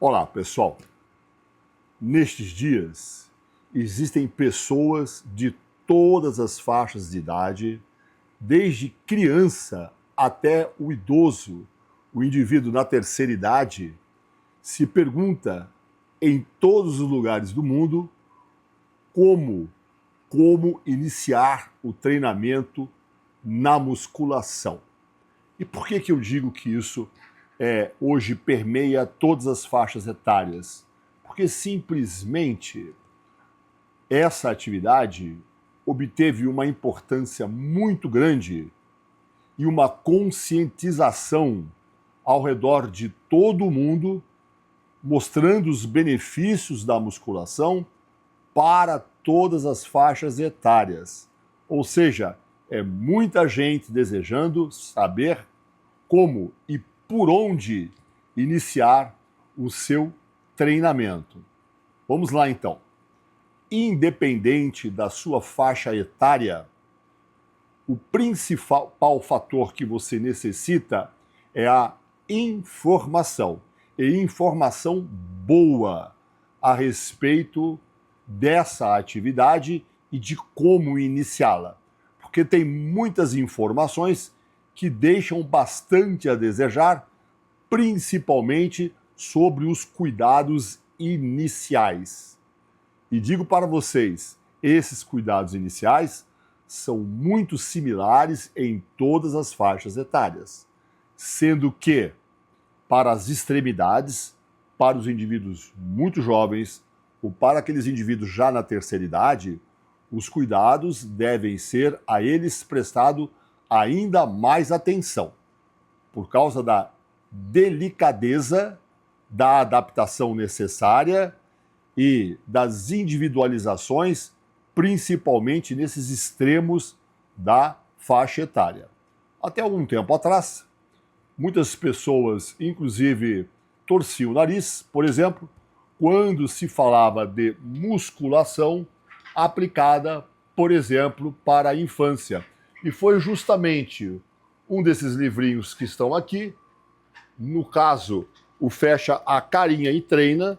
Olá, pessoal. Nestes dias, existem pessoas de todas as faixas de idade, desde criança até o idoso, o indivíduo na terceira idade, se pergunta em todos os lugares do mundo como iniciar o treinamento na musculação. E por que eu digo que isso hoje permeia todas as faixas etárias? Porque simplesmente essa atividade obteve uma importância muito grande e uma conscientização ao redor de todo o mundo, mostrando os benefícios da musculação para todas as faixas etárias. Ou seja, é muita gente desejando saber como e por onde iniciar o seu treinamento. Vamos lá então. Independente da sua faixa etária, o principal fator que você necessita é a informação, e informação boa a respeito dessa atividade e de como iniciá-la. Porque tem muitas informações que deixam bastante a desejar, principalmente sobre os cuidados iniciais. E digo para vocês, esses cuidados iniciais são muito similares em todas as faixas etárias, sendo que, para as extremidades, para os indivíduos muito jovens ou para aqueles indivíduos já na terceira idade, os cuidados devem ser a eles prestado ainda mais atenção, por causa da delicadeza da adaptação necessária e das individualizações, principalmente nesses extremos da faixa etária. Até algum tempo atrás, muitas pessoas, inclusive, torciam o nariz, por exemplo, quando se falava de musculação aplicada, por exemplo, para a infância. E foi justamente um desses livrinhos que estão aqui, no caso, o Fecha a Carinha e Treina,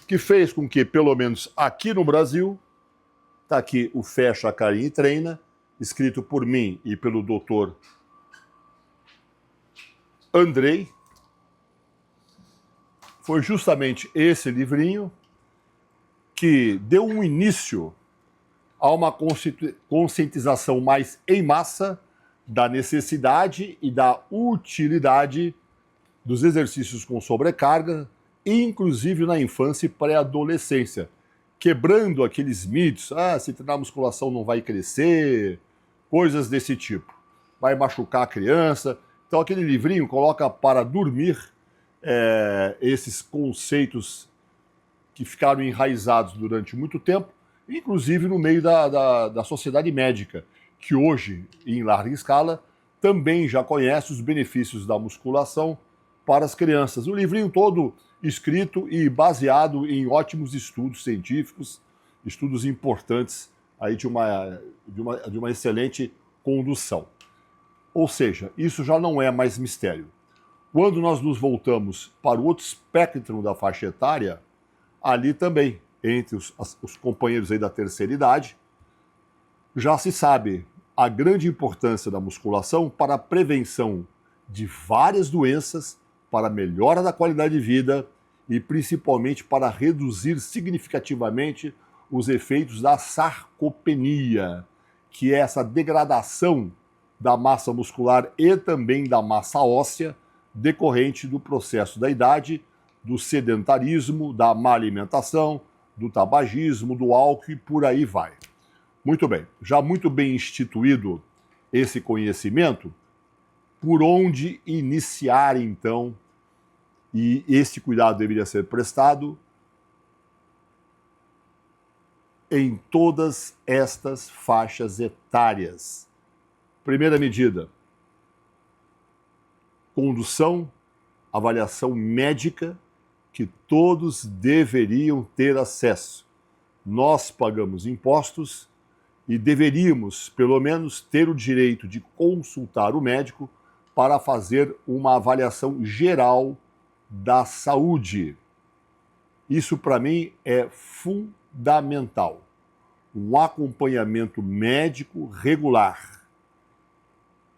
que fez com que, pelo menos aqui no Brasil, está aqui o Fecha a Carinha e Treina, escrito por mim e pelo doutor Andrei. Foi justamente esse livrinho que deu um início a uma conscientização mais em massa da necessidade e da utilidade dos exercícios com sobrecarga, inclusive na infância e pré-adolescência, quebrando aqueles mitos, se treinar musculação não vai crescer, coisas desse tipo, vai machucar a criança. Então aquele livrinho coloca para dormir esses conceitos que ficaram enraizados durante muito tempo, inclusive no meio da sociedade médica, que hoje, em larga escala, também já conhece os benefícios da musculação para as crianças. O livrinho todo escrito e baseado em ótimos estudos científicos, estudos importantes aí de uma excelente condução. Ou seja, isso já não é mais mistério. Quando nós nos voltamos para o outro espectro da faixa etária, ali também, entre os companheiros aí da terceira idade, já se sabe a grande importância da musculação para a prevenção de várias doenças, para a melhora da qualidade de vida e principalmente para reduzir significativamente os efeitos da sarcopenia, que é essa degradação da massa muscular e também da massa óssea decorrente do processo da idade, do sedentarismo, da má alimentação, do tabagismo, do álcool e por aí vai. Muito bem, já muito bem instituído esse conhecimento, por onde iniciar então, e esse cuidado deveria ser prestado em todas estas faixas etárias. Primeira medida, condução, avaliação médica, que todos deveriam ter acesso. Nós pagamos impostos e deveríamos, pelo menos, ter o direito de consultar o médico para fazer uma avaliação geral da saúde. Isso, para mim, é fundamental. Um acompanhamento médico regular.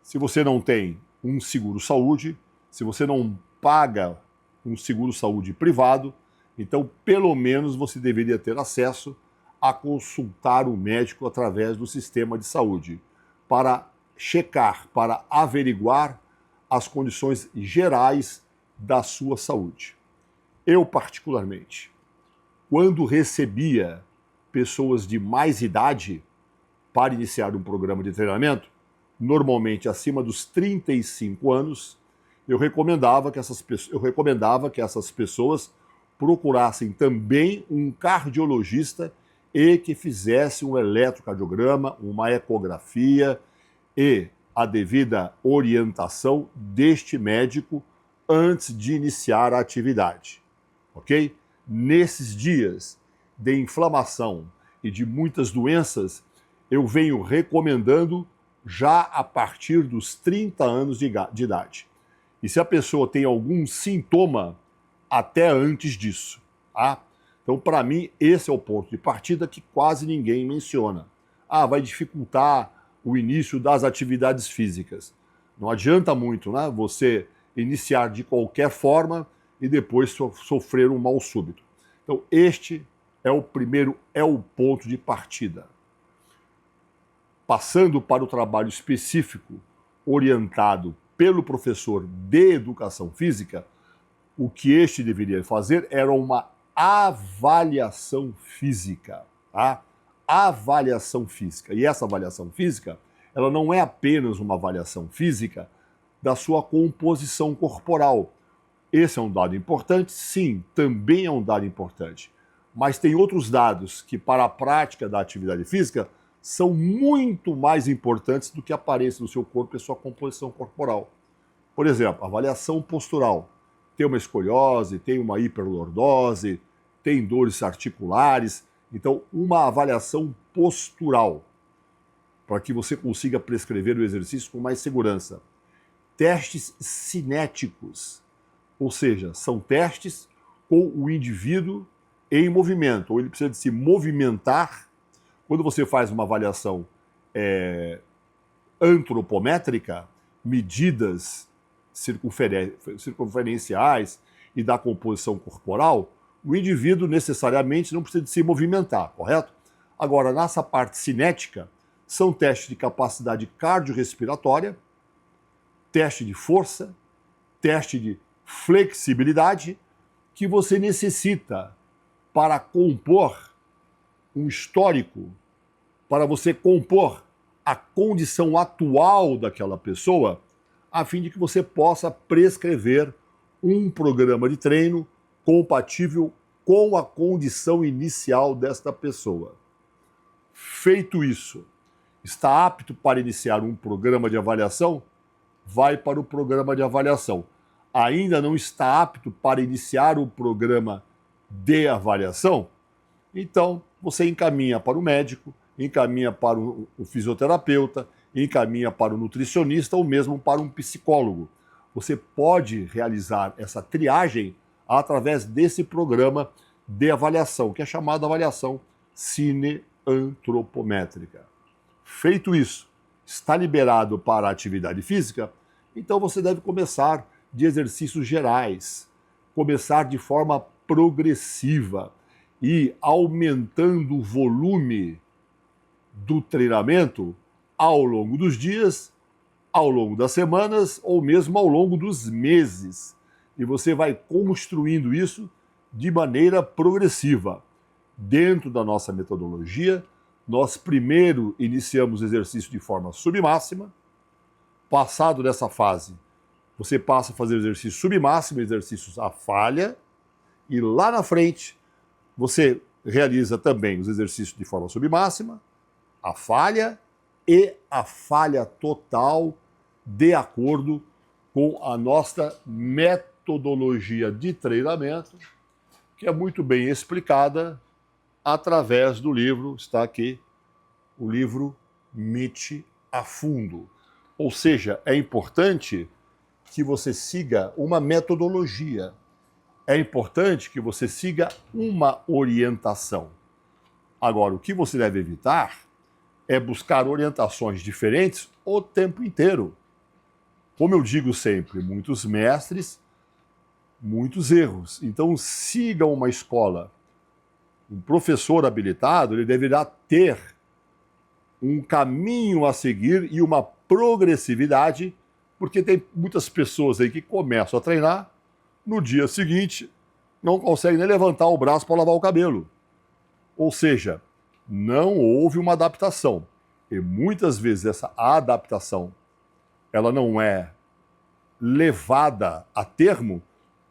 Se você não tem um seguro-saúde, se você não paga um seguro-saúde privado, então, pelo menos, você deveria ter acesso a consultar o médico através do sistema de saúde, para checar, para averiguar as condições gerais da sua saúde. Eu, particularmente, quando recebia pessoas de mais idade para iniciar um programa de treinamento, normalmente acima dos 35 anos, eu recomendava que essas pessoas procurassem também um cardiologista e que fizesse um eletrocardiograma, uma ecografia e a devida orientação deste médico antes de iniciar a atividade, ok? Nesses dias de inflamação e de muitas doenças, eu venho recomendando já a partir dos 30 anos de idade. E se a pessoa tem algum sintoma, até antes disso, tá? Então, para mim, esse é o ponto de partida que quase ninguém menciona. Vai dificultar o início das atividades físicas. Não adianta muito, né? Você iniciar de qualquer forma e depois sofrer um mal súbito. Então, este é o ponto de partida. Passando para o trabalho específico, orientado pelo professor de educação física, o que este deveria fazer era uma avaliação física, tá? Avaliação física. E essa avaliação física, ela não é apenas uma avaliação física da sua composição corporal. Esse é um dado importante? Sim, também é um dado importante. Mas tem outros dados que, para a prática da atividade física, são muito mais importantes do que a aparência do seu corpo e a sua composição corporal. Por exemplo, avaliação postural. Tem uma escoliose, tem uma hiperlordose, tem dores articulares. Então, uma avaliação postural, para que você consiga prescrever o exercício com mais segurança. Testes cinéticos, ou seja, são testes com o indivíduo em movimento, ou ele precisa de se movimentar. Quando você faz uma avaliação antropométrica, medidas circunferenciais e da composição corporal, o indivíduo necessariamente não precisa de se movimentar, correto? Agora, nessa parte cinética, são testes de capacidade cardiorrespiratória, teste de força, teste de flexibilidade, que você necessita para compor um histórico, para você compor a condição atual daquela pessoa, a fim de que você possa prescrever um programa de treino compatível com a condição inicial desta pessoa. Feito isso, está apto para iniciar um programa de avaliação? Vai para o programa de avaliação. Ainda não está apto para iniciar o programa de avaliação? Então, você encaminha para o médico, encaminha para o fisioterapeuta, encaminha para o nutricionista ou mesmo para um psicólogo. Você pode realizar essa triagem através desse programa de avaliação, que é chamada avaliação cineantropométrica. Feito isso, está liberado para a atividade física, então você deve começar de exercícios gerais, começar de forma progressiva e aumentando o volume do treinamento ao longo dos dias, ao longo das semanas ou mesmo ao longo dos meses. E você vai construindo isso de maneira progressiva. Dentro da nossa metodologia, nós primeiro iniciamos o exercício de forma submáxima. Passado dessa fase, você passa a fazer exercício submáximo, exercícios à falha, e lá na frente você realiza também os exercícios de forma submáxima, a falha e a falha total, de acordo com a nossa metodologia de treinamento, que é muito bem explicada através do livro, está aqui, o livro MIT a Fundo. Ou seja, é importante que você siga uma metodologia. é importante que você siga uma orientação. Agora, o que você deve evitar é buscar orientações diferentes o tempo inteiro. Como eu digo sempre, muitos mestres, muitos erros. Então, siga uma escola. Um professor habilitado, ele deverá ter um caminho a seguir e uma progressividade, porque tem muitas pessoas aí que começam a treinar, no dia seguinte não conseguem nem levantar o braço para lavar o cabelo. Ou seja, não houve uma adaptação. E muitas vezes essa adaptação ela não é levada a termo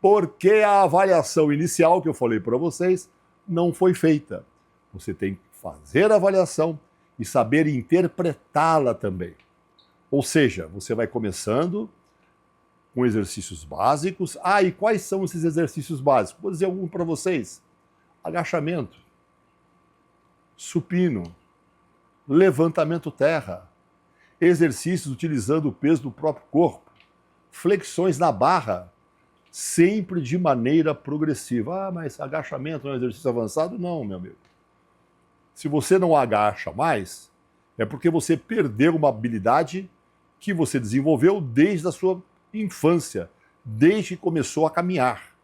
porque a avaliação inicial que eu falei para vocês não foi feita. Você tem que fazer a avaliação e saber interpretá-la também. Ou seja, você vai começando com exercícios básicos. E quais são esses exercícios básicos? Vou dizer algum para vocês. Agachamento, supino, levantamento terra, exercícios utilizando o peso do próprio corpo, flexões na barra, sempre de maneira progressiva. Mas agachamento não é um exercício avançado? Não, meu amigo. Se você não agacha mais, é porque você perdeu uma habilidade que você desenvolveu desde a sua infância, desde que começou a caminhar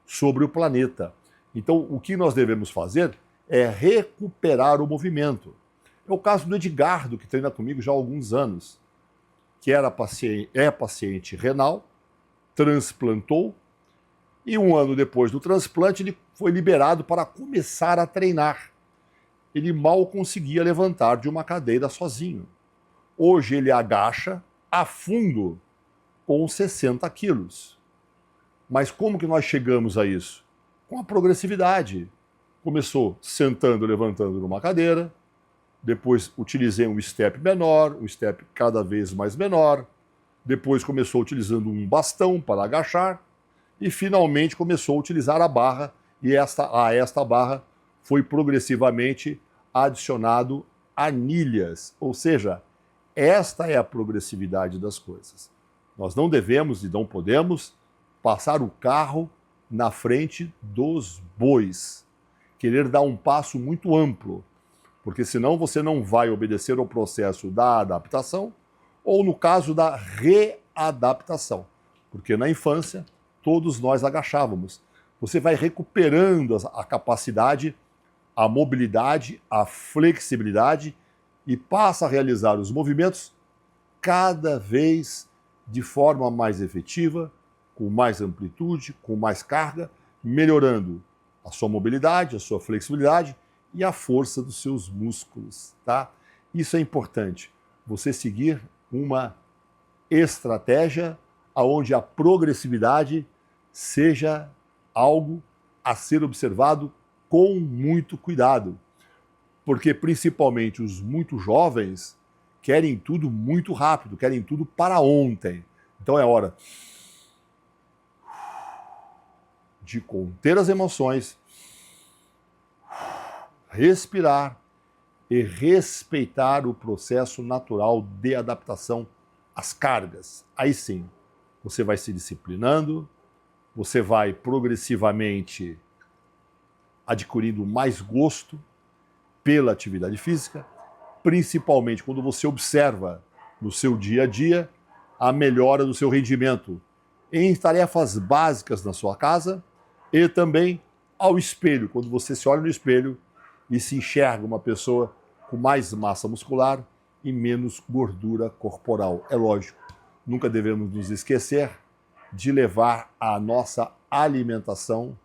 sobre o planeta. Então, o que nós devemos fazer é recuperar o movimento. É o caso do Edgardo, que treina comigo já há alguns anos, que é paciente renal, transplantou, e um ano depois do transplante ele foi liberado para começar a treinar. Ele mal conseguia levantar de uma cadeira sozinho. Hoje ele agacha a fundo com 60 quilos. Mas como que nós chegamos a isso? Com a progressividade. Começou sentando, levantando numa cadeira, depois utilizei um step menor, um step cada vez mais menor, depois começou utilizando um bastão para agachar, e finalmente começou a utilizar a barra, e a esta barra foi progressivamente adicionado anilhas, ou seja, esta é a progressividade das coisas. Nós não devemos e não podemos passar o carro na frente dos bois, querer dar um passo muito amplo, porque senão você não vai obedecer ao processo da adaptação ou no caso da readaptação, porque na infância todos nós agachávamos. Você vai recuperando a capacidade, a mobilidade, a flexibilidade e passa a realizar os movimentos cada vez de forma mais efetiva, com mais amplitude, com mais carga, melhorando a sua mobilidade, a sua flexibilidade e a força dos seus músculos, tá? Isso é importante, você seguir uma estratégia onde a progressividade seja algo a ser observado com muito cuidado, porque principalmente os muito jovens querem tudo muito rápido, querem tudo para ontem. Então é hora de conter as emoções, respirar e respeitar o processo natural de adaptação às cargas. Aí sim, você vai se disciplinando, você vai progressivamente adquirindo mais gosto pela atividade física, principalmente quando você observa no seu dia a dia a melhora do seu rendimento em tarefas básicas na sua casa e também ao espelho, quando você se olha no espelho e se enxerga uma pessoa com mais massa muscular e menos gordura corporal. É lógico, nunca devemos nos esquecer de levar a nossa alimentação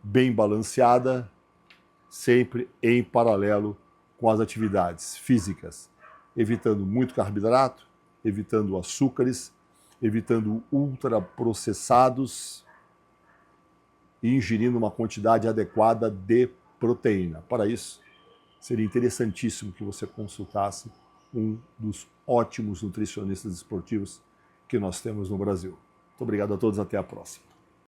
bem balanceada, sempre em paralelo com as atividades físicas, evitando muito carboidrato, evitando açúcares, evitando ultraprocessados e ingerindo uma quantidade adequada de proteína. Para isso, seria interessantíssimo que você consultasse um dos ótimos nutricionistas esportivos que nós temos no Brasil. Muito obrigado a todos, até a próxima.